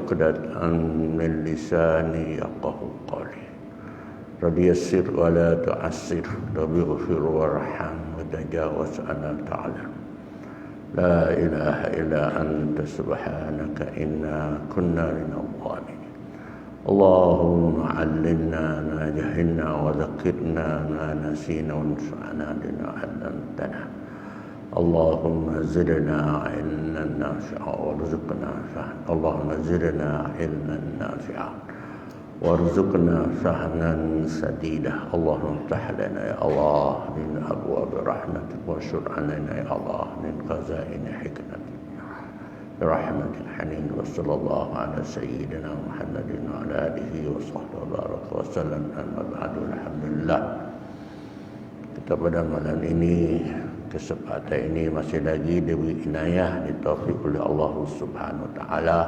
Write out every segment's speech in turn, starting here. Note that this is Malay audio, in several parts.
عقدة من لساني يفقهوا قولي رب يسر ولا تعسر رب اغفر وارحم وتجاوز عنا تعلم لا إله إلا أنت سبحانك إنا كنا من الظالمين اللهم علمنا ما جهلنا وذكرنا ما نسينا وانفعنا بما علمتنا اللهم زدنا علما نافعا وارزقنا فهما اللهم زدنا علما نافعا وارزقنا فهما سديدا اللهم افتح لنا يا الله من أبواب رحمتك وانشر علينا يا الله من خزائن حكمتك برحمة الحنين وصلى الله على سيدنا محمد وعلى آله وصحبه وبارك وسلم أما بعد الحمد لله. Kita pada malam ini, kesempatan ini masih lagi diberi inayah, ditaufik oleh Allah Subhanahu Wa Taala,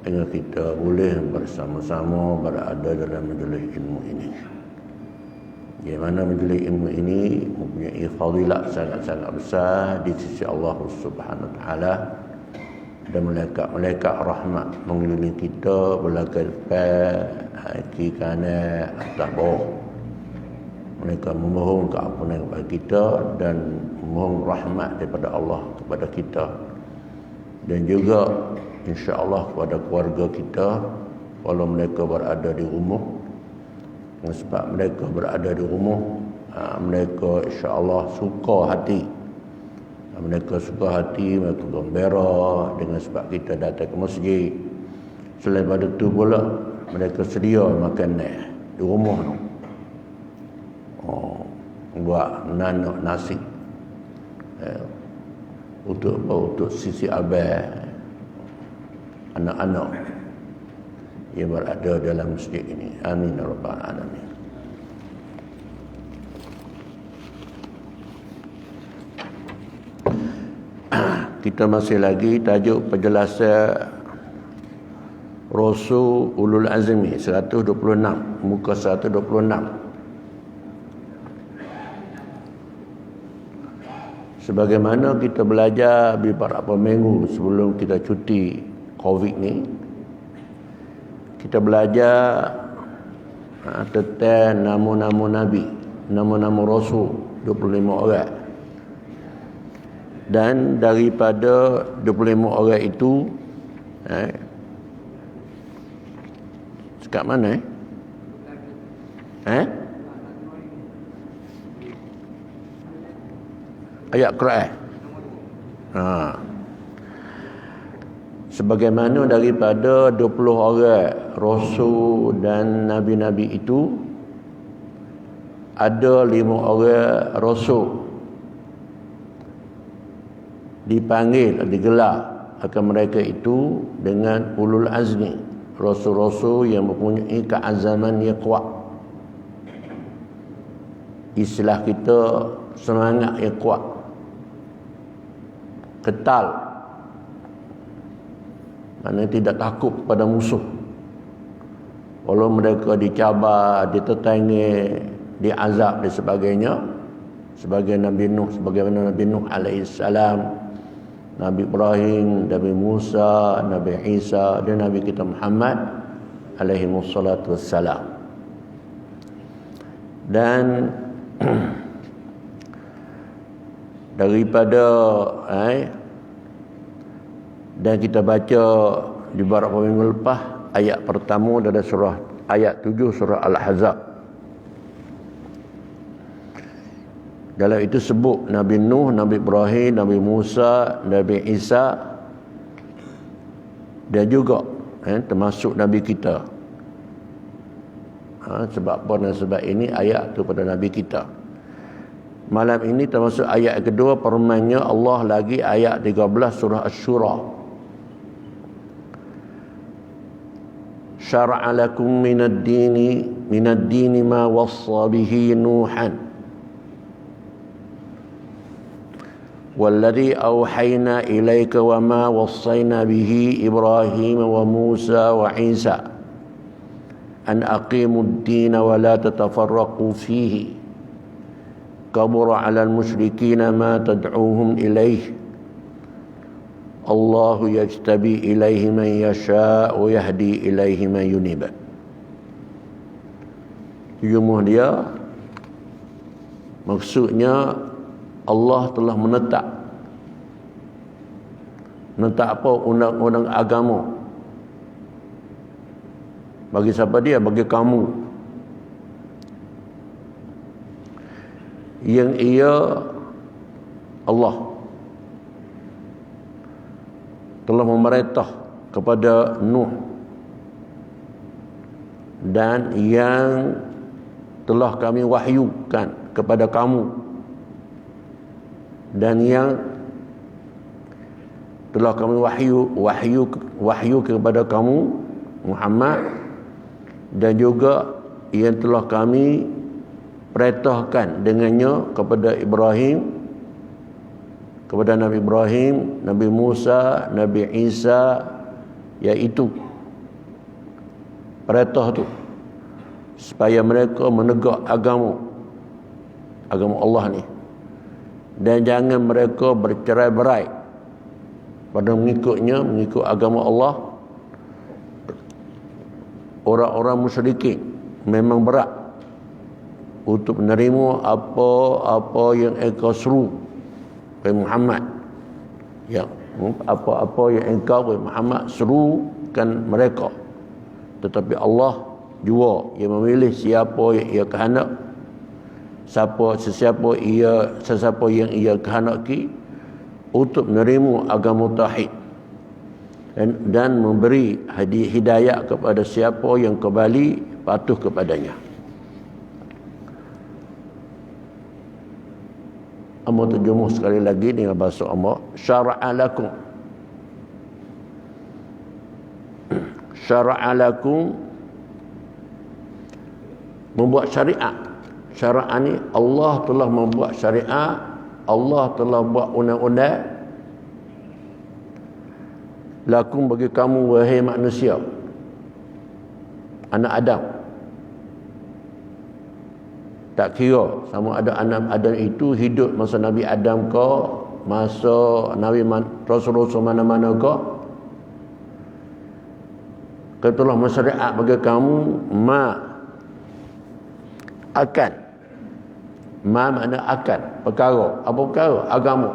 hingga kita boleh bersama-sama berada dalam majlis ilmu ini. Di mana majlis ilmu ini mempunyai fadilah sangat-sangat besar di sisi Allah Subhanahu Wa Taala. Dan malaikat rahmat mengelilingi kita, belakang depan, kiri kanan, atas bawah. Mereka memohon keampunan kepada kita dan memohon rahmat daripada Allah kepada kita. Dan juga insya-Allah kepada keluarga kita, walau mereka berada di rumah. Dan sebab mereka berada di rumah, mereka insya-Allah suka hati. Mereka suka hati, mereka gembira dengan sebab kita datang ke masjid. Selain pada itu pula, mereka sedia makanan di rumah tu. Buat nanak nasi untuk sisi abang anak-anak yang berada dalam masjid ini. Amin ya rabbal alamin. Kita masih lagi tajuk penjelasan Rasul Ulul Azmi 126, muka 126. Sebagaimana kita belajar beberapa minggu sebelum kita cuti Covid ni, kita belajar tentang nama-nama Nabi, nama-nama Rasul 25 orang. Dan daripada 25 orang itu sekat mana ayat Quran. Sebagaimana daripada 20 orang Rasul dan Nabi-Nabi itu, ada 5 orang Rasul dipanggil, digelar akan mereka itu dengan ulul azmi, rasul-rasul yang mempunyai keazaman yang kuat. Istilah kita, semangat yang kuat, ketal, maknanya tidak takut pada musuh. Walau mereka dicabar, ditetangi, diazab dan sebagainya, sebagai Nabi Nuh, sebagaimana Nabi Nuh alaihissalam, Nabi Ibrahim, Nabi Musa, Nabi Isa dan Nabi kita Muhammad alaihi wassalatu wassalam. Dan daripada dan kita baca di beberapa minggu lepas ayat pertama dari surah ayat 7 surah Al-Ahzab. Dalam itu sebut Nabi Nuh, Nabi Ibrahim, Nabi Musa, Nabi Isa dan juga termasuk Nabi kita. Sebab apa dan sebab ini ayat itu pada Nabi kita. Malam ini termasuk ayat kedua, firman-Nya Allah lagi ayat 13 surah Asy-Syura. Syara'a lakum minad dini ma wassa bihi Nuhan والذي أوحينا إليك وما وصينا به إبراهيم وموسى وعيسى أن أقيموا الدين ولا تتفرقوا فيه كبر على المشركين ما تدعوهم إليه Allahu yajtabi ilaihi man yasha' wa yahdi ilaihi man yunib. Jumuh dia maksudnya Allah telah menetap apa? Undang-undang agama. Bagi siapa dia? Bagi kamu. Yang ia Allah telah memerintah kepada Nuh, dan yang telah kami wahyukan kepada kamu, dan yang telah kami wahyu kepada kamu Muhammad, dan juga yang telah kami perintahkan dengannya kepada Ibrahim, kepada Nabi Ibrahim, Nabi Musa, Nabi Isa, iaitu perintah tu supaya mereka menegak agama Allah ni, dan jangan mereka bercerai-berai pada mengikut agama Allah. Orang-orang musyrikin memang berat untuk menerima apa yang engkau seru, wahai Muhammad. Ya, apa yang engkau, wahai Muhammad, serukan mereka. Tetapi Allah jua yang memilih siapa yang ia kehendak, sesiapa yang ia kehendaki untuk menerima agama tauhid, dan memberi hidayah kepada siapa yang kembali patuh kepadanya. Amba terjemuh sekali lagi dengan bahasa Allah. Syara'a lakum, membuat syariat. Syariat ni Allah telah membuat syariat, Allah telah buat undang-undang lakum, bagi kamu wahai manusia, anak Adam. Tak kira sama ada anak Adam itu hidup masa Nabi Adam ke, masa Nabi Rasul-Rasul mana-mana ke, ketelah masyarakat bagi kamu akan. Makna akan perkara. Apa perkara? Agama.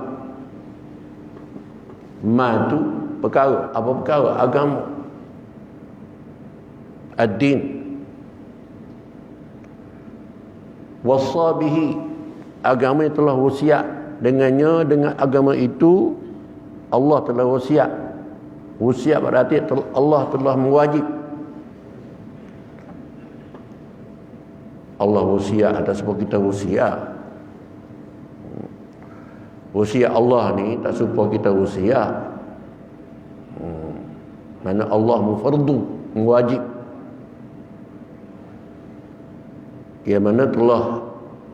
Tu perkara. Apa perkara? Agama. Ad-din. Wasabihi, agama yang telah wasiat dengannya. Dengan agama itu Allah telah wasiat. Wasiat berarti Allah telah mewajib. Allah wasiat atas sebab kita wasiat. Wasiat Allah ni tak supaya kita wasiat. Mana Allah mufardu, mewajib. Yang mana telah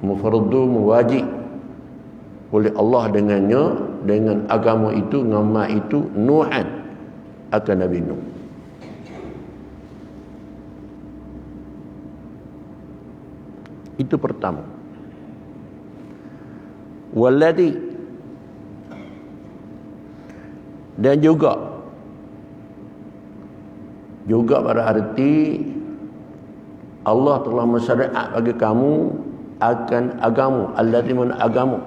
mufardu, mewajib oleh Allah dengannya, dengan agama itu, nama itu, Nuhan, akan Nabi Nuh. Itu pertama. Walladhi, dan juga pada arti Allah telah mensyariat bagi kamu akan agama. Alladhi, mana agama.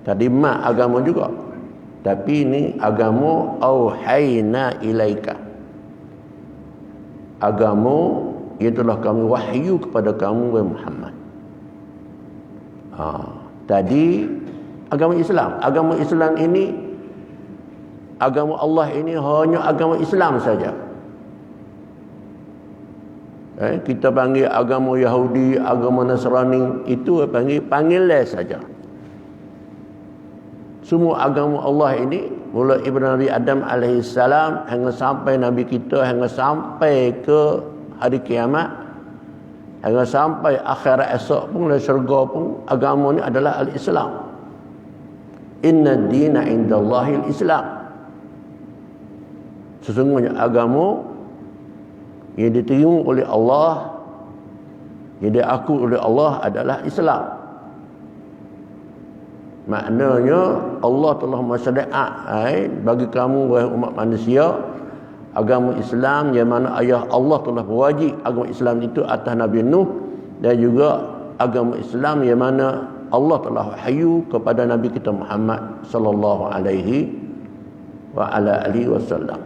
Tadi agama juga, tapi ini agama auhayna ilaika, agama yang telah kami wahyu kepada kamu, wahai Muhammad. Tadi agama Islam. Agama Islam ini, agama Allah ini hanya agama Islam saja. Kita panggil agama Yahudi, agama Nasrani, itu panggil saja. Semua agama Allah ini, mulai Ibn Nabi Adam alaihissalam hingga sampai Nabi kita, hingga sampai ke hari kiamat, hingga sampai akhirat esok pun, dan syurga pun, agama ini adalah al-Islam. Inna dina indallahi al-Islam. Sesungguhnya agama yang diterima oleh Allah, yang diakui oleh Allah adalah Islam. Maknanya Allah telah mensyariat bagi kamu wahai umat manusia agama Islam, yang mana ayah Allah telah berwajib agama Islam itu atas Nabi Nuh, dan juga agama Islam yang mana Allah telah wahyu kepada Nabi kita Muhammad sallallahu alaihi wa ala alihi wasallam.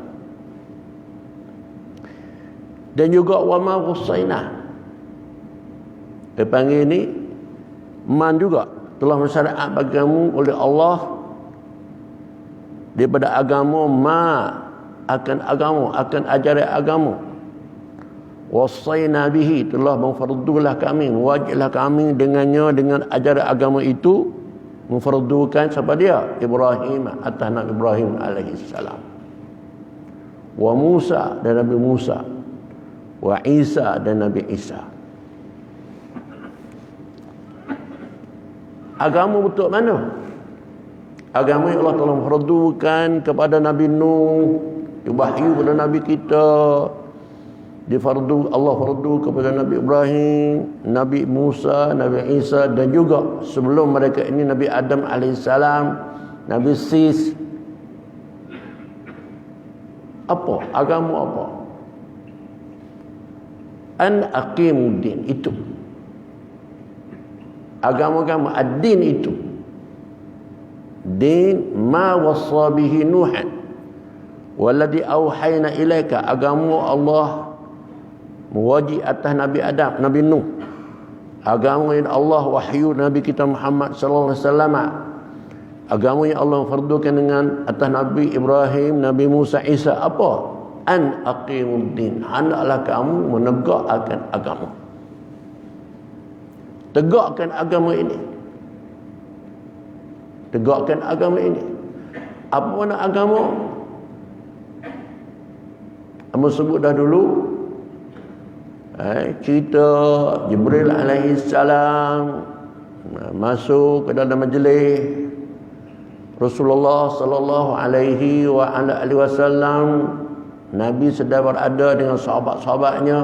Dan juga wa ma wasaina, dipanggil ni man juga telah mensyariat bagi kamu oleh Allah daripada agama akan agama, akan ajaran agama. Wasaina bihi, telah memfardulah kami, wajiblah kami dengannya, dengan ajaran agama itu memfardukan siapa dia? Ibrahim, atas Nabi Ibrahim alaihi salam. Wa Musa, dan Nabi Musa. Wa Isa, dan Nabi Isa. Agama betul mana? Agama yang Allah telah memfardukan kepada Nabi Nuh, wahyu kepada Nabi kita, Allah fardu kepada Nabi Ibrahim, Nabi Musa, Nabi Isa, dan juga sebelum mereka ini Nabi Adam alaihissalam, Nabi Sis. Apa? Agama apa? An aqimuddin, itu agama-agama ad-din itu. Din ma wassa bihi Nuhan walladhi auhayna ilaika, agama Allah mewajib atas Nabi Adam, Nabi Nuh. Agama yang Allah wahyu Nabi kita Muhammad sallallahu alaihi wasallam. Agama yang Allah fardukan dengan atas Nabi Ibrahim, Nabi Musa, Isa. Apa? An aqimuddin, hendaklah kamu menegakkan agama. Tegakkan agama ini. Tegakkan agama ini. Apa makna agama? Amba sebut dah dulu. Cerita Jibril alaihi salam masuk ke dalam majlis Rasulullah sallallahu alaihi wa ala alihi wasallam. Nabi sedang berada dengan sahabat-sahabatnya.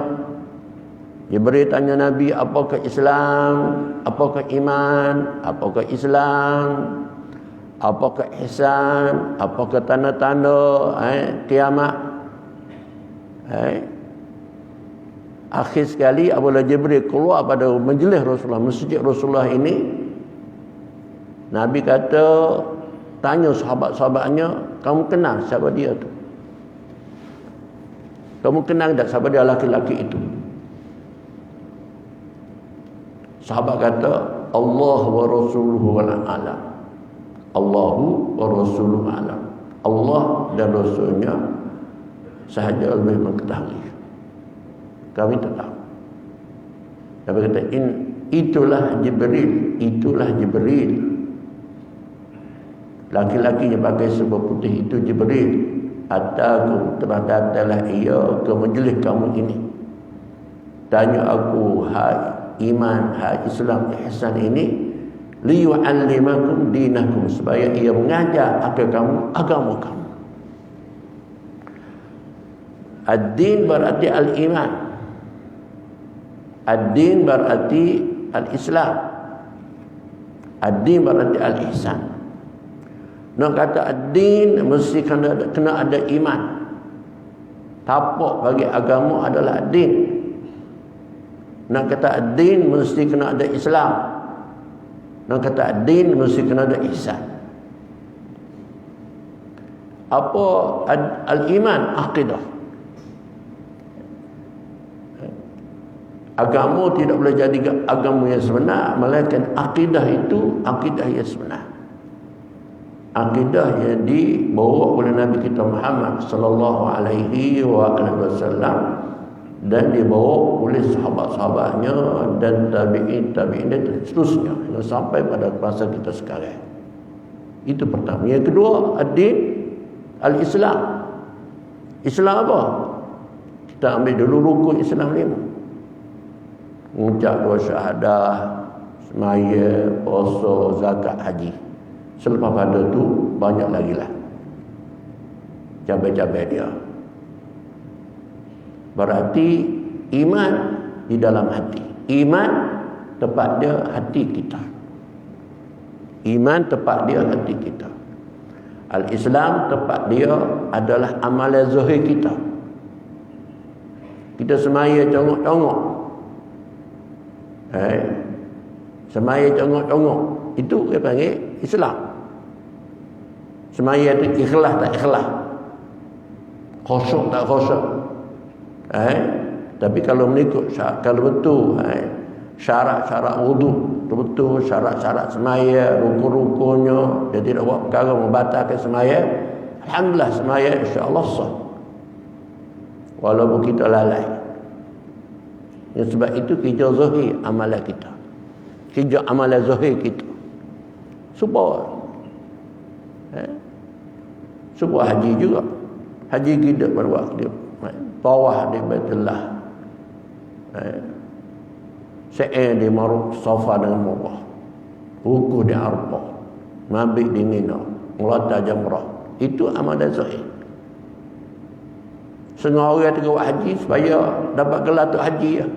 Jibril tanya Nabi, apakah Islam? Apakah iman? Apakah Islam? Apakah ihsan? Apakah tanda-tanda kiamat? Akhir sekali apabila Jibril keluar pada majlis Rasulullah, masjid Rasulullah ini, Nabi kata, tanya sahabat-sahabatnya, kamu kenal siapa dia tu? Kamu kenal tak siapa dia laki-laki itu? Sahabat kata, Allah wa rasuluhu alam. Allahu wa rasuluhu alam. Allah dan Rasulnya sahaja lebih mengetahui. Kami tak tahu. Nabi kata, itulah Jibril. Itulah Jibril. Laki-laki yang pakai serba putih itu Jibril. Ataku, telah datanglah ia ke majlis kamu ini. Tanya aku, hai iman, hai Islam, ihsan ini, liyu'allimakum dinakum, supaya ia mengajar akan kamu agama kamu. Ad-din berarti al-iman. Ad-din berarti al-Islam. Ad-din berarti al-ihsan. Nak kata ad-din mesti kena ada iman. Tapak bagi agama adalah ad-din. Nak kata ad-din mesti kena ada Islam. Nak kata ad-din mesti kena ada ihsan. Apa al-iman? Aqidah. Agama tidak boleh jadi agama yang sebenar, melainkan akidah itu akidah yang sebenar. Akidah yang dibawa oleh Nabi kita Muhammad sallallahu alaihi wasallam dan dibawa oleh sahabat-sahabatnya dan tabi'in dan seterusnya sampai pada masa kita sekarang. Itu pertama. Yang kedua, ad-din al-Islam. Islam apa? Kita ambil dulu rukun Islam 5. Mengucap 2 syahadah, semaya, puasa, zakat, haji. Selepas pada tu banyak lagi lah cabai-cabai dia. Berarti iman di dalam hati. Iman tempat dia hati kita. Iman tempat dia hati kita. Al-Islam tempat dia adalah amalan zahir kita. Kita semaya congok-congok. Semaya congok-congok. Itu dia panggil Islam. Semaya itu ikhlas tak ikhlas. Khusyuk tak khusyuk. Tapi kalau mengikut, kalau betul syarat-syarat wudu, betul syarat-syarat semaya, rukun-rukunnya, dia tidak buat perkara membatalkan semaya, alhamdulillah semaya insya-Allah sah. Walaupun kita lalai. Ya, sebab itu kerja zahir amalan kita. Kerja amalan zahir kita. Sebuah sebuah haji juga. Haji kita pada waktu tawaf di Baitullah. Sa'i di Maruf, Safa dengan Marwah. Wukuf di Arafah. Mabit di Mina. Melata jamrah. Itu amalan zahir. Setengah orang tengah buat haji supaya dapat gelar tu haji ya.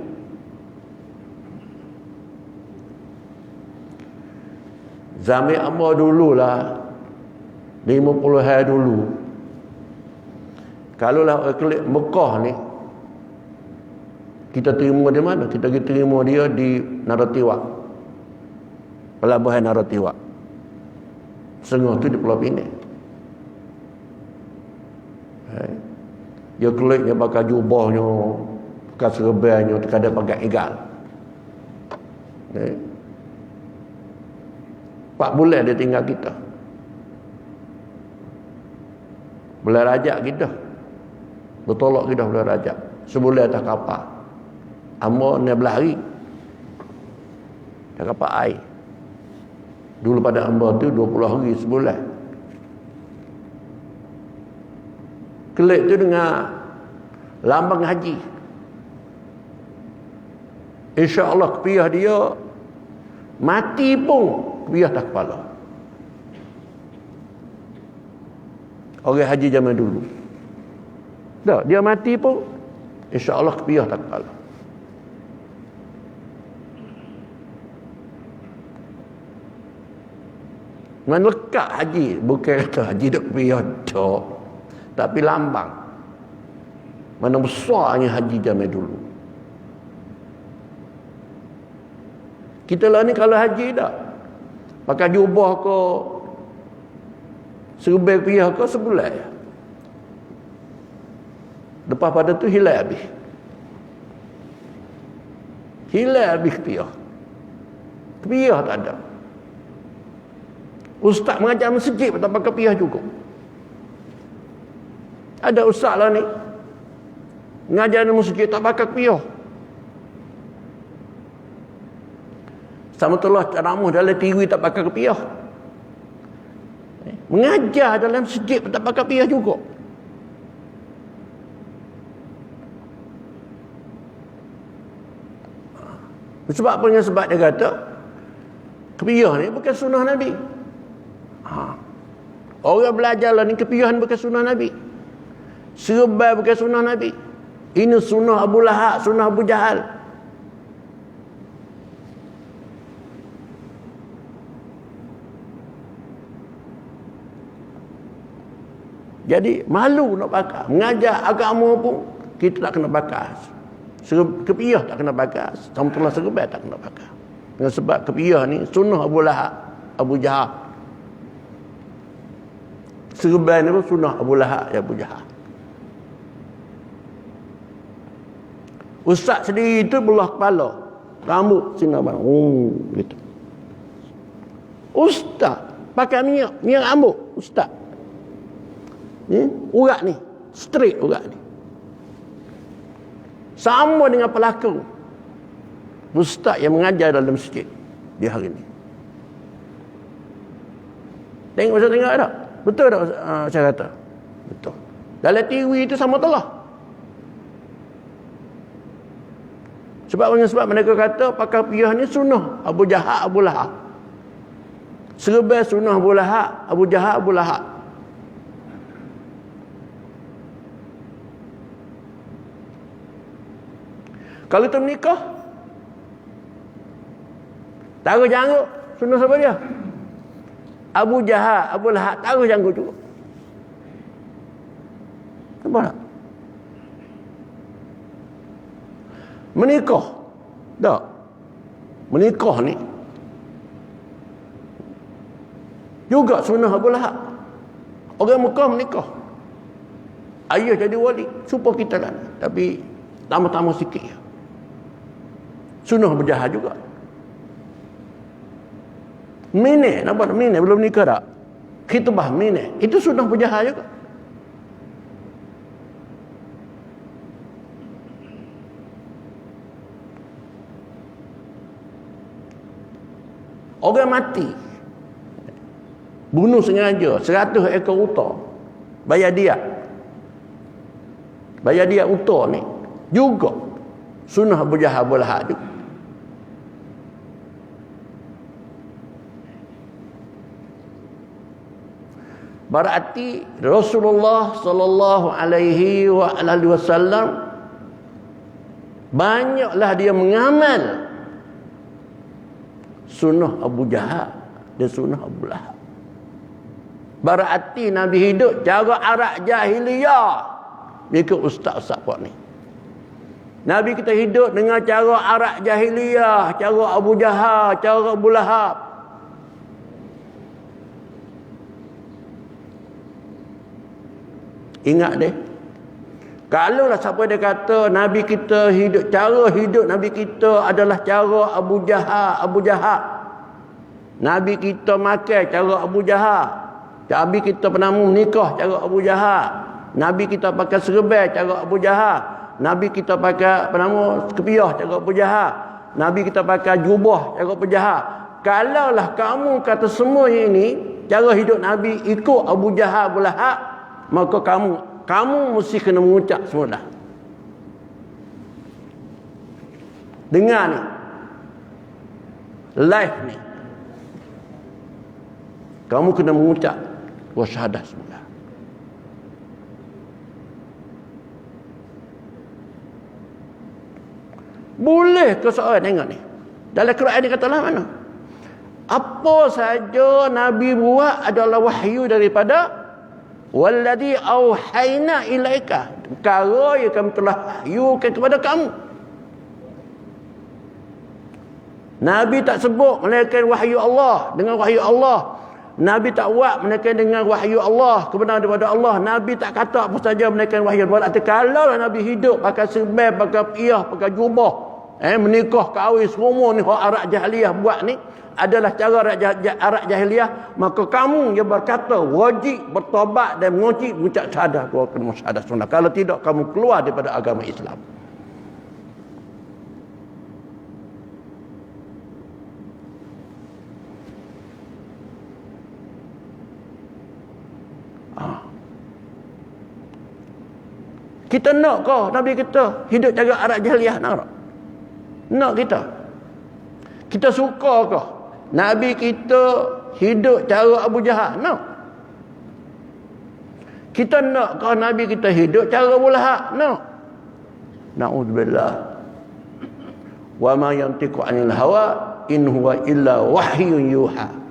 Zaman Amr dululah 50 hari dulu. Kalaulah orang kelik Mekah ni, kita terima di mana? Kita terima dia di Naratiwak. Pelabuhan Naratiwak. Setengah tu di Pulau Pinang. Dia keliknya pakai jubahnya, pakai serbannya, terkadang pakai igal. 4 bulan dia tinggal kita. Bulan Rajab kita. Bertolak kita bulan Rajab. Sebulan atas kapal. Amor 16 hari. Atas kapal air. Dulu pada Amor tu 20 hari sebulan. Kelik tu dengan lambang haji. InsyaAllah kepiah dia mati pun kepiah tak kepala. Orang haji zaman dulu. Dah, dia mati pun insya-Allah kepiah tak kepala. Man lekat haji, bukan kata haji dak kepiah dak. Tapi lambang. Mana besarnya haji zaman dulu. Kita lah ni kalau haji dah pakai jubah ke serbai piyah ke sebulan ya. Lepas pada tu hilang habis. Hilang habis piyah. Piyah tak ada. Ustaz mengajar masjid tak pakai piyah juga. Ada ustaz lah ni mengajar di masjid tak pakai piyah. Sama telah ceramah dalam TV tak pakai kepiah. Mengajar dalam masjid tak pakai kepiah juga. Sebab apa? Sebab dia kata kepiah ni bukan sunnah Nabi. Orang belajar lah ni kepiahan bukan sunnah Nabi. Serbai bukan sunnah Nabi. Ini sunnah Abu Lahab, sunnah Abu Jahal. Jadi malu nak pakai. Mengajar agama pun kita tak kena pakai. Kepiah tak kena pakai. Sama-sama serbai tak kena pakai. Dengan sebab kepiah ni sunnah Abu Lahab, Abu Jahal. Serbai ni pun sunnah Abu Lahab, Abu Jahal. Ustaz sendiri itu belah kepala, rambut sinar bang. Gitu. Ustaz pakai minyak rambut ustaz. Urat ni straight urat ni sama dengan pelakon ustaz yang mengajar dalam masjid di hari ni. Tengok tak? Betul tak saya kata? Betul. Dalam TV itu sama telah. Sebab mereka kata pakai piyah ni sunnah Abu Jahal, Abu Lahab. Serbai sunnah Abu Lahab, Abu Jahal, Abu Lahab. Kalau tu menikah, taruh janggut, sunnah siapa dia? Abu Jahal, Abu Lahab taruh janggut juga. Nampak tak? Menikah. Tak? Menikah ni juga sunnah Abu Lahab. Orang Mekah menikah. Ayah jadi wali. Supaya kita lah. Tapi tambah-tambah sikit. Sunnah Abu Jahal juga. Mine, nampak tak? Mine belum nikah tak? Khitbah mine. Itu sunnah Abu Jahal juga. Orang mati. Bunuh sengaja 100 ekor unta. Bayar dia. Bayar dia unta ni. Juga sunnah Abu Jahal Abu Lahab juga. Berarti Rasulullah sallallahu alaihi wasallam banyaklah dia mengamal sunnah Abu Jahal dan sunnah Abu Lahab. Berarti Nabi hidup cara arak jahiliyah. Ikut ustaz-ustaz puak ni. Nabi kita hidup dengan cara arak jahiliyah, cara Abu Jahal, cara Abu Lahab. Ingat deh. Kalaulah siapa dia kata Nabi kita hidup, cara hidup Nabi kita adalah cara Abu Jahal, Abu Jahal. Nabi kita makan cara Abu Jahal. Nabi kita pernah menikah cara Abu Jahal. Nabi kita pakai serban cara Abu Jahal. Nabi kita pakai kepiah cara Abu Jahal. Nabi kita pakai jubah cara Abu Jahal. Kalaulah kamu kata semua ini cara hidup Nabi ikut Abu Jahal Abu Lahab, maka kamu mesti kena mengucap semua dah. Dengar ni. Live ni. Kamu kena mengucap wasyahadah semula. Boleh ke seorang tengok ni? Dalam Quran ni katalah mana? Apa saja Nabi buat adalah wahyu daripada walladhi auhayna ilaika. Perkara yang kami telah wahyukan kepada kamu. Nabi tak sebut melainkan wahyu Allah dengan wahyu Allah. Nabi tak buat melainkan dengan wahyu Allah, kebenaran daripada Allah. Nabi tak kata apa saja melainkan wahyu Allah. Kalau Nabi hidup pakai serban, pakai piyah, pakai jubah, menikah, kahwin, semua ni hak arak jahiliyah buat ni adalah cara arak jahiliyah, maka kamu yang berkata wajib bertobat dan mengucap syahadah keluar syahadah sunnah. Kalau tidak, kamu keluar daripada agama Islam. Kita nak ke Nabi kita hidup cara arak jahiliyah? Nak kita? Kita suka ke Nabi kita hidup cara Abu Jahal? Nak? Kita nak ke Nabi kita hidup cara Abu Lahab? Nak? Na'udzubillah. Wa ma yantiqu 'anil hawa in huwa illa wahyun yuha.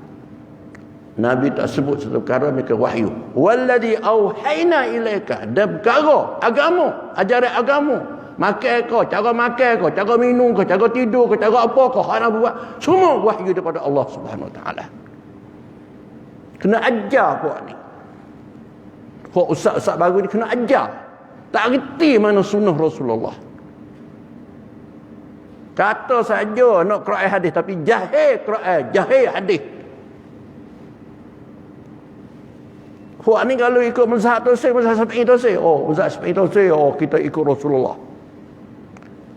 Nabi tak sebut satu perkara mereka wahyu. Walladhi auhayna ilaika. Dan perkara agama, ajaran agama, makan ke, cara makan ke, cara minum ke, cara tidur ke, cara apa ke, hak Nabi buat, semua wahyu daripada Allah Subhanahu Wa Taala. Kena ajar puak ni. Puak ustaz-ustaz baru ni kena ajar. Tak reti mana sunnah Rasulullah. Kata saja nak Quran hadis tapi jahil Quran, jahil hadis. Puak ni kalau ikut mazhab Tosai, mazhab Syafi'i Tosai, oh mazhab Syafi'i Tosai, oh kita ikut Rasulullah.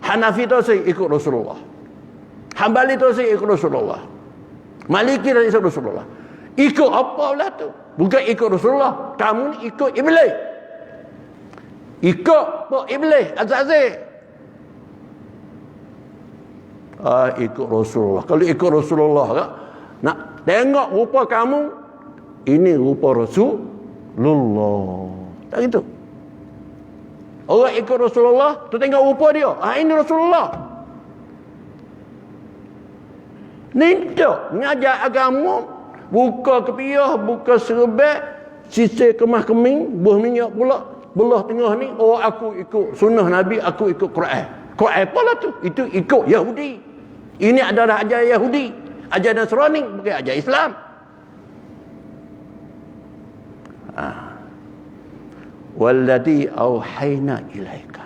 Hanafi Tosai ikut Rasulullah. Hambali Tosai ikut Rasulullah. Maliki dan ikut Rasulullah. Ikut apa pula tu? Bukan ikut Rasulullah. Kamu ni ikut Iblis. Ikut Pak Iblis Azazil. Ikut Rasulullah. Kalau ikut Rasulullah kan, nak tengok rupa kamu, ini rupa Rasulullah. Tak gitu. Orang ikut Rasulullah, tu tengok rupa dia. Ini Rasulullah. Ni tak mengajar agama Buka kepiah, buka serbet, sisir kemah keming, buah minyak pula. Belah tengah ni, oh aku ikut sunnah Nabi, aku ikut Quran. Quran apalah tu? Itu ikut Yahudi. Ini adalah ajaran Yahudi. Ajaran Nasrani, bukan ajaran Islam. Walladhi auhayna ilaika.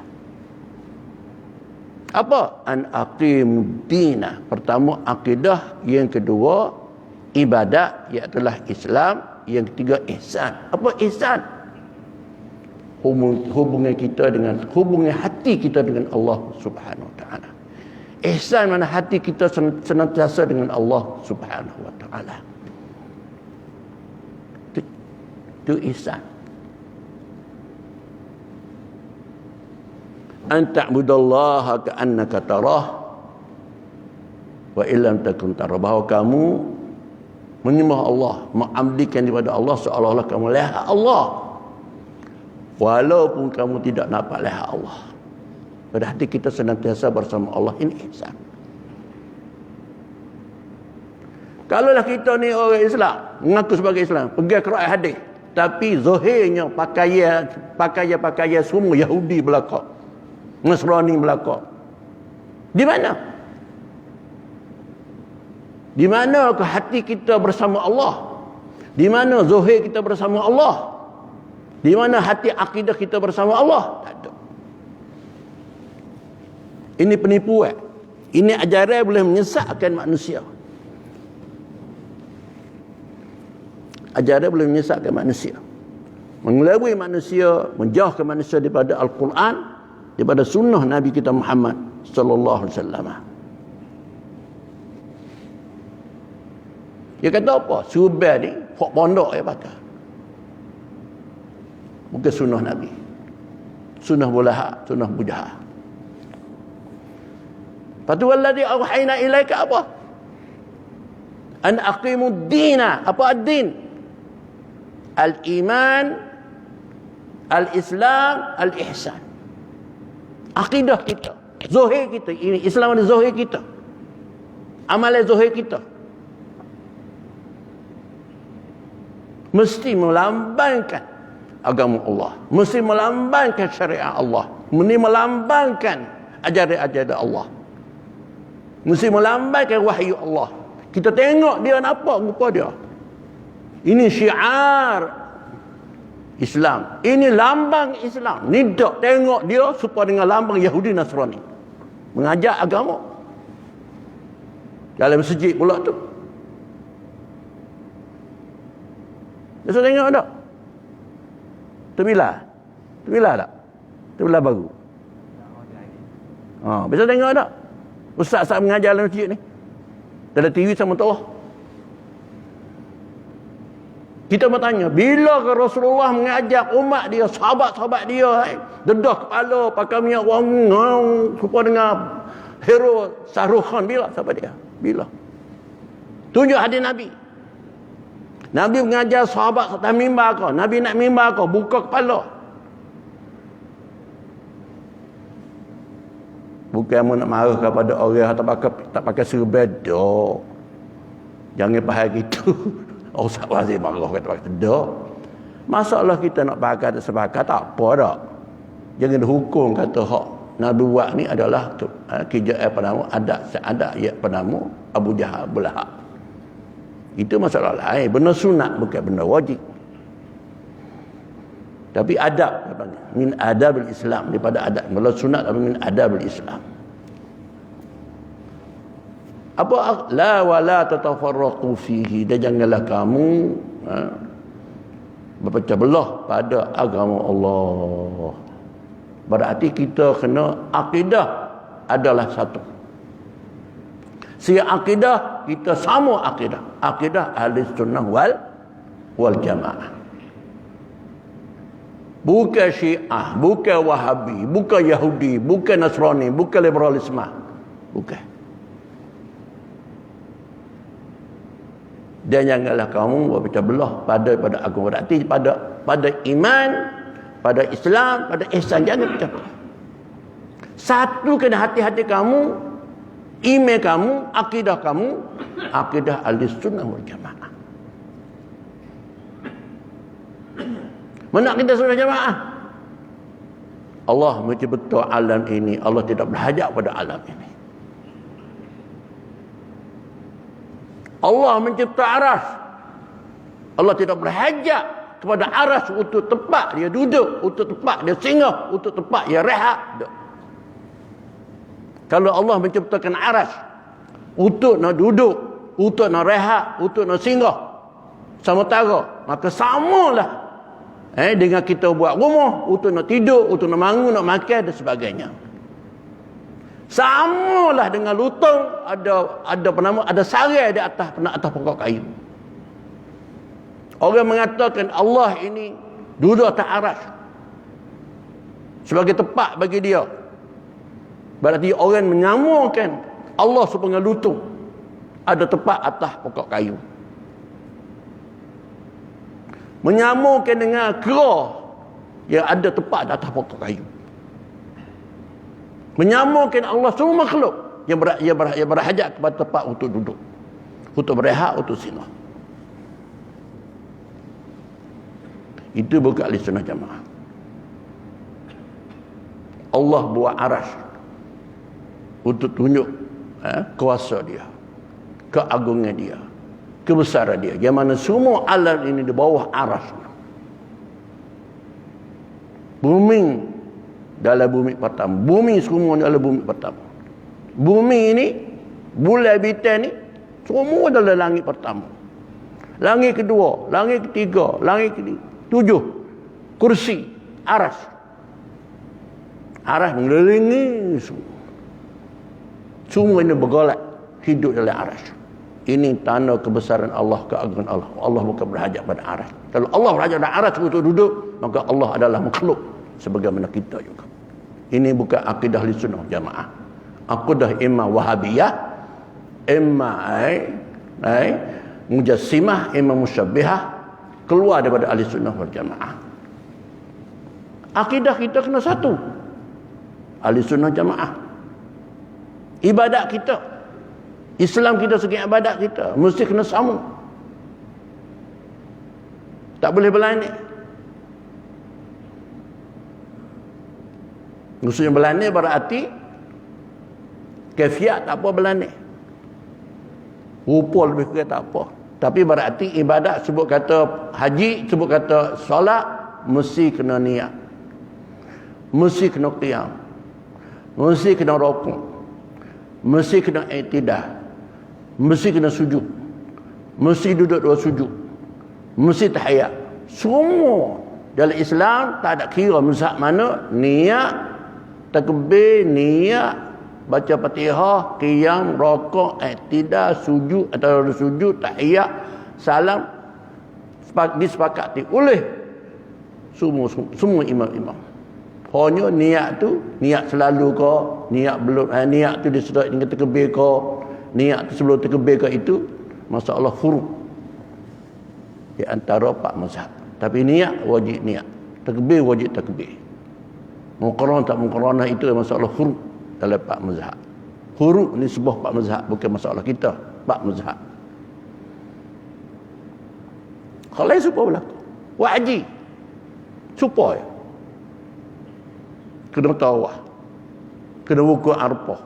Apa? An aqimud dina. Pertama akidah, yang kedua ibadat, iaitu Islam, yang ketiga ihsan. Apa ihsan? Hubungan hati kita dengan Allah Subhanahu wa taala. Ihsan mana hati kita senantiasa dengan Allah Subhanahu wa taala. Itu ihsan. An ta'budallaha ka'annaka tarah wa illam takun tarah. Bahawa kamu menyembah Allah, mengabdikan kepada Allah seolah-olah kamu lihat Allah, walaupun kamu tidak nampak lihat Allah. Pada hati kita senantiasa bersama Allah. Ini ihsan. Kalaulah kita ni orang Islam, mengaku sebagai Islam, pergi Quran hadis, tapi zahirnya pakaian semua Yahudi belaka, Nasrani belaka. Di mana? Di mana ke hati kita bersama Allah? Di mana zahir kita bersama Allah? Di mana hati akidah kita bersama Allah? Tak ada. Ini penipuan. Ini ajaran boleh menyesatkan manusia. Ajaran boleh menyesatkan manusia. Mengelabui manusia, menjauhkan manusia daripada Al-Quran, daripada sunnah Nabi kita Muhammad sallallahu alaihi wasallam. Dia kata apa? Surban ni, hak pondok dia pakai. Bukan sunnah Nabi. Sunnah Bulahak, sunnah Bujahak. Patu walladhi awhayna ilaika apa? An aqimud dina. Apa ad-din? Al-iman, al-islam, al-ihsan. Akidah kita, zahir kita. Ini Islam adalah zahir kita. Amalan zahir kita. Mesti melambangkan agama Allah. Mesti melambangkan syariat Allah. Mesti melambangkan ajaran-ajaran Allah. Mesti melambangkan wahyu Allah. Kita tengok dia nampak muka dia. Ini syiar Islam. Ini lambang Islam. Ni tak tengok dia supaya dengan lambang Yahudi Nasrani. Mengajak agama. Dalam masjid pula tu. Biasa tengok tak? Terbilah. Terbilah tak? Terbilah baru. Biasa tengok tak? Ustaz-ustaz mengajar dalam masjid ni. Dalam TV sama Allah. Kita bertanya, bila ke Rasulullah mengajak umat dia, sahabat-sahabat dia, dedah kepala, pakai minyak wangi, supaya dengan hero Shahrukh Khan, bila? Siapa dia? Bila? Tunjuk hadis Nabi. Nabi mengajar sahabat atas mimbar kau. Nabi nak mimbar kau, buka kepala. Bukan nak marah kepada orang tak pakai serban. Jangan faham gitu. Oh, Ustaz Wazir marah kata pakai dah. Masalah kita nak pakai tak sepakat tak apa dah. Jangan hukum kata hak Nabi buat ni adalah kerjaan penamu adat ya penamu Abu Jahal Bulahak. Itu masalah lain. Benda sunat bukan benda wajib. Tapi adab, min adabil Islam, daripada adab. Kalau sunat tapi min adabil Islam. Apa la wala tatafarraqu fihi, dan janganlah kamu berpecah belah pada agama Allah. Berarti kita kena akidah adalah satu. Si akidah kita sama akidah. Akidah ahli sunnah wal jamaah. Bukan Syiah, bukan Wahabi, bukan Yahudi, bukan Nasrani, bukan liberalisme. Bukan. Dan janganlah kamu berpecah belah pada agama. Berarti pada iman, pada Islam, pada ihsan, jangan pecah belah. Satu kena hati-hati kamu, iman kamu, akidah ahli sunnah wal jamaah. Mana kita sudah jamaah? Allah mencipta alam ini. Allah tidak berhajat pada alam ini. Allah mencipta aras. Allah tidak berhajat kepada aras untuk tempat dia duduk, untuk tempat dia singgah, untuk tempat dia rehat. Kalau Allah menciptakan aras untuk nak duduk, untuk nak rehat, untuk nak singgah, sementara, maka samalah dengan kita buat rumah untuk nak tidur, untuk nak bangun, nak makan dan sebagainya. Samalah dengan lutang ada sarai di atas pokok kayu. Orang mengatakan Allah ini duduk atas aras sebagai tempat bagi dia. Berarti orang menyamakan Allah sebagai lutang ada tempat atas pokok kayu. Menyamakan dengan kera yang ada tempat di atas pokok kayu. Menyamakan Allah semua makhluk yang berhajat kepada tempat untuk duduk, untuk berehat, untuk singgah. Itu bukan ahli sunnah jamaah. Allah buat aras untuk tunjuk kuasa dia, keagungan dia, kebesaran dia. Yang mana semua alam ini di bawah aras. Bumi dalam bumi pertama. Bumi semua dalam bumi pertama. Bumi ini, bulan bintang ni, semua dalam langit pertama. Langit kedua, langit ketiga, langit ketujuh. Kursi, aras. Aras mengelilingi semua. Semua ini bergolak hidup dalam aras. Ini tanda kebesaran Allah, keagungan Allah. Allah bukan berhajat pada aras. Kalau Allah berhajat pada aras untuk duduk, maka Allah adalah makhluk sebagaimana kita juga. Ini bukan akidah ahli sunnah jamaah. Akidah imam wahabiyah, imam mujassimah, imam musyabbihah, keluar daripada ahli sunnah wal jamaah. Akidah kita kena satu. Ahli sunnah jamaah. Ibadat kita, Islam kita, segi ibadat kita mesti kena sama. Tak boleh berlain. Maksudnya berlain berarti kefiat tak apa berlain. Rupa lebih kurang tak apa. Tapi berarti ibadat sebut kata haji, sebut kata solat, mesti kena niat. Mesti kena qiyam. Mesti kena rukuk. Mesti kena i'tidah. Mesti kena sujud. Mesti duduk dua sujud. Mesti tahiyat. Semua dalam Islam tak ada kira mazhab mana, niat, takbir, niat, baca Fatihah, qiyam, rukuk, i'tidah, sujud atau sujud, tahiyat, salam disepakati oleh semua imam-imam. Hanya niat tu, niat selalu ke, niat belum, niat tu disertai dengan takbir ke, niat tu sebelum takbir ke, itu masalah furu' di antara empat mazhab. Tapi niat wajib niat, takbir wajib takbir. Muqarrana tak muqarrana itu masalah furu' dalam empat mazhab. Furu' ni sebuah empat mazhab, bukan masalah kita, empat mazhab. Kalau supaya berlaku wajib supaya kena tawaf, kena wukuf Arafah,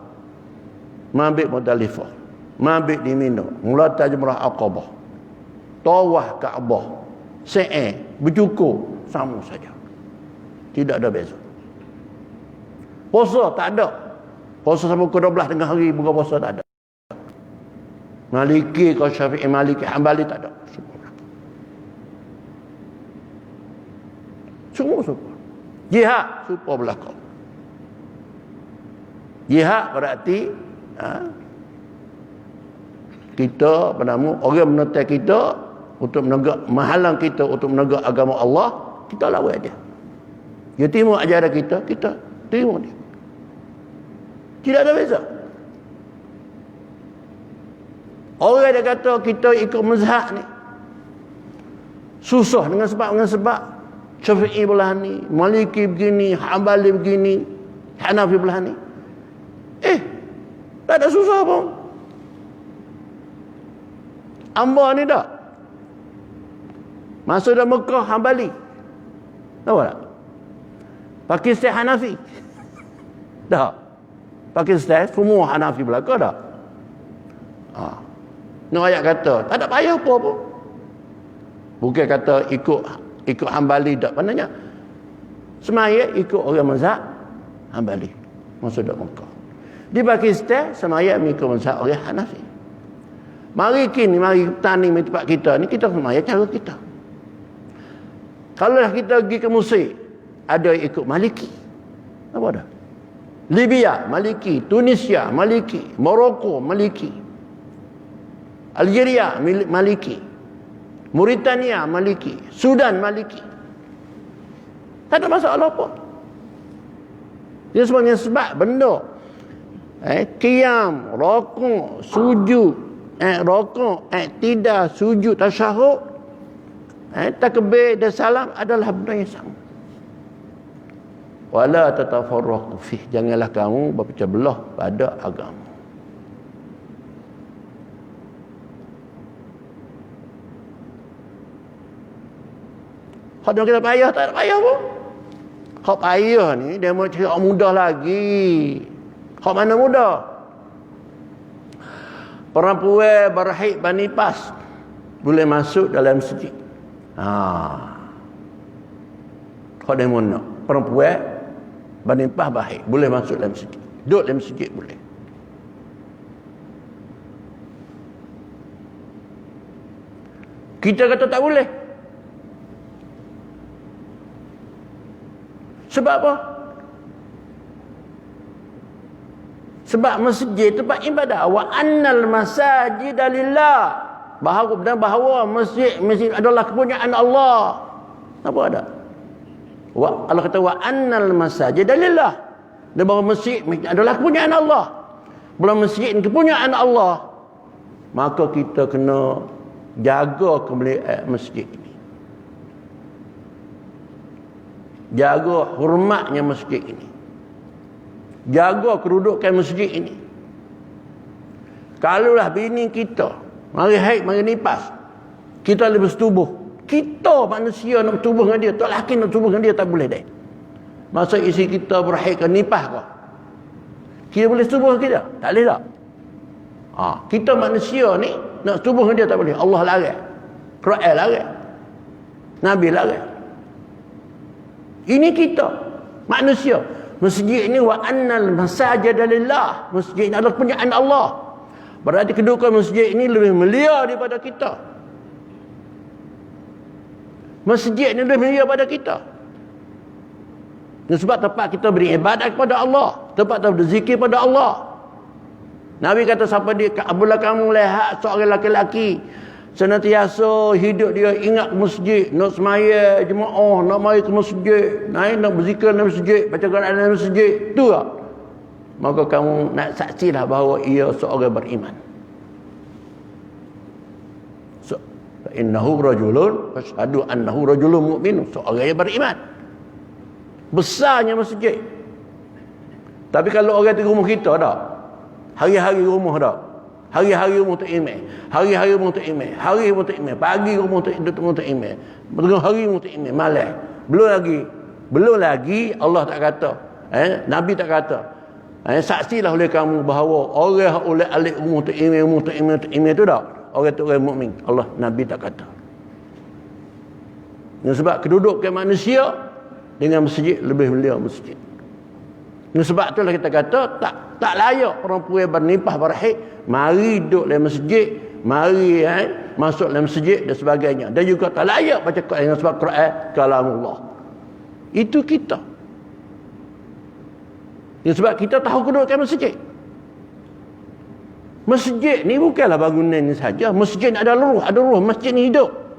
mabit Muzdalifah, mabit di Mina, melata Jamrah Aqabah, tawaf Kaabah, sa'i, bercukur, sama saja. Tidak ada beza. Puasa tak ada. Puasa sampai pukul 12 tengah hari buka puasa tak ada. Maliki kau Syafi'i, Maliki, Hambali tak ada. Semua super. Jihad super berlaku. Jihad berarti kita orang menentang kita untuk menegak, menghalang kita untuk menegak agama Allah, kita lawan dia. Dia terima ajaran kita terima dia. Tidak ada beza. Orang dia kata kita ikut mazhab ni susah dengan sebab Syafi'i belah ni, Maliki begini, Hambali begini, Hanafi belah ni. Tak ada susah pun. Amba ni dah masa dah Mekah Hambali, Tahu tak? Pakistan Hanafi. Dah. Pakistan semua Hanafi belaka dah. Nak ayat kata, tak ada payah apa pun. Bukan kata ikut Hambali tak pandanya. Semaya ikut orang mazhab Hambali. Masa dak Mekah. Di Pakistan semaya ikut mazhab orang Hanafi. Mari tani di tempat kita ni, kita semaya cara kita. Kalau kita pergi ke Mesir, ada ikut Maliki. Apa dah? Libya Maliki, Tunisia Maliki, Morocco Maliki, Algeria Maliki, Mauritania Maliki, Sudan Maliki. Tak ada masalah apa. Dia sebenarnya sebab benda qiyam, rukuk, sujud, rukuk, tidak sujud, tasyahud, takbir dan salam adalah benda yang sama. Wala tatafarraqu fih, janganlah kamu berpecah belah pada agama. Kalau kita payah, tak ada payah pun. Kalau payah ni, dia mau cari orang mudah lagi. Kalau mana mudah? Perempuan berhaid bani pas boleh masuk dalam masjid. Kalau dia mau nak, perempuan bani pas berhaid boleh masuk dalam masjid. Duduk dalam masjid boleh. Kita kata tak boleh. Sebab apa? Sebab masjid tempat ibadah. Wa annal masajida lillah. Bahawa masjid adalah kepunyaan Allah. Apa ada? Allah kata wa annal masajida lillah. Dan bahawa masjid adalah kepunyaan Allah. Bila masjid kepunyaan Allah, maka kita kena jaga kemuliaan masjid ini. Jaga hormatnya masjid ini. Jaga kedudukan masjid ini. Kalaulah bini kita mari haid, mari nifas, kita boleh bersetubuh. Kita manusia nak bersetubuh dengan dia, tak lelaki nak bersetubuh dengan dia, tak boleh dah. Masa isi kita berhaid ke nifas ke, kita boleh bersetubuh dengan kita? Tak boleh tak? Kita manusia ni nak bersetubuh dengan dia tak boleh. Allah larang, Quran larang, Nabi larang. Ini kita manusia. Masjid ini wa annal masajida lillah. Masjid ini adalah kepunyaan Allah. Berarti kedudukan masjid ini lebih mulia daripada kita. Masjid ini lebih mulia daripada kita. Dan sebab tempat kita beribadat kepada Allah, tempat kita berzikir pada Allah. Nabi kata siapa dia, apabila kamu lihat seorang laki-laki senantiasa hidup dia ingat masjid, nak semaya jemaah, nak mari ke masjid, nak berzikir dalam masjid, baca Quran dalam masjid, tu tak? Maka kamu nak saksilah bahawa ia seorang beriman. Innahu rajulun fashhadu annahu rajulun mu'min, seorang yang beriman. Besarnya masjid. Tapi kalau orang di rumah kita tak, hari-hari rumah tak, hari-hari rumah tak imam, hari-hari rumah tak imam, hari rumah tak imam, pagi rumah tak imam, tengah hari rumah tak imam, malam. Belum lagi Allah tak kata, Nabi tak kata, saksilah oleh kamu bahawa orang oleh alik rumah tak imam tu tak, orang tu orang mukmin. Allah, Nabi tak kata. Dan sebab kedudukan manusia dengan masjid lebih mulia masjid. Dan sebab itulah kita kata tak layak perempuan bernipah berhaid mari duduk dalam masjid, mari masuk dalam masjid dan sebagainya. Dan juga tak layak baca Quran dengan sebab Quran kalamullah. Itu kita. Dan sebab kita tahu kedudukan masjid. Masjid ni bukanlah bangunan ni saja. Masjid ni ada ruh, masjid ni hidup.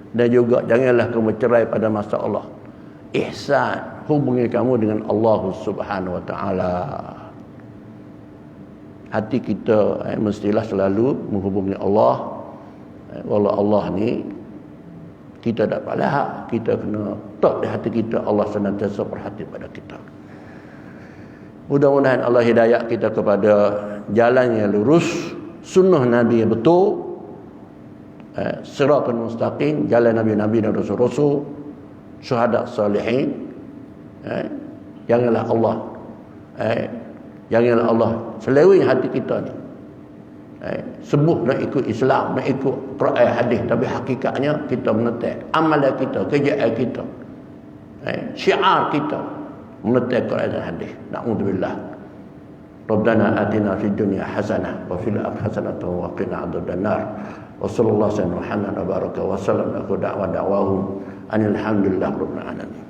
Dan juga janganlah kamu cerai pada masa Allah. Ihsan, hubungi kamu dengan Allah Subhanahu wa taala. Hati kita mestilah selalu menghubungi Allah. Walau Allah ni kita tak palah, kita kena tak di hati kita, Allah senantiasa perhati pada kita. Mudah-mudahan Allah hidayah kita kepada jalan yang lurus, sunnah Nabi yang betul, siratal mustaqim, jalan nabi-nabi dan rasul-rasul, syuhada salihin. Janganlah Allah seleweng hati kita ni. Sebut nak ikut Islam, nak ikut Quran hadis, tapi hakikatnya kita menetek amalan kita, kerjaan kita, syiar kita menetek Quran dan hadis. Na'udzubillah. Rabbana atina fid dunya hasanah wa fil akhirati hasanah wa qina adzabannar. Wa sallallahu alaihi wa sallam wa baraka wa sallam. Aku da'wahum anil hamdulillah rabbil alamin.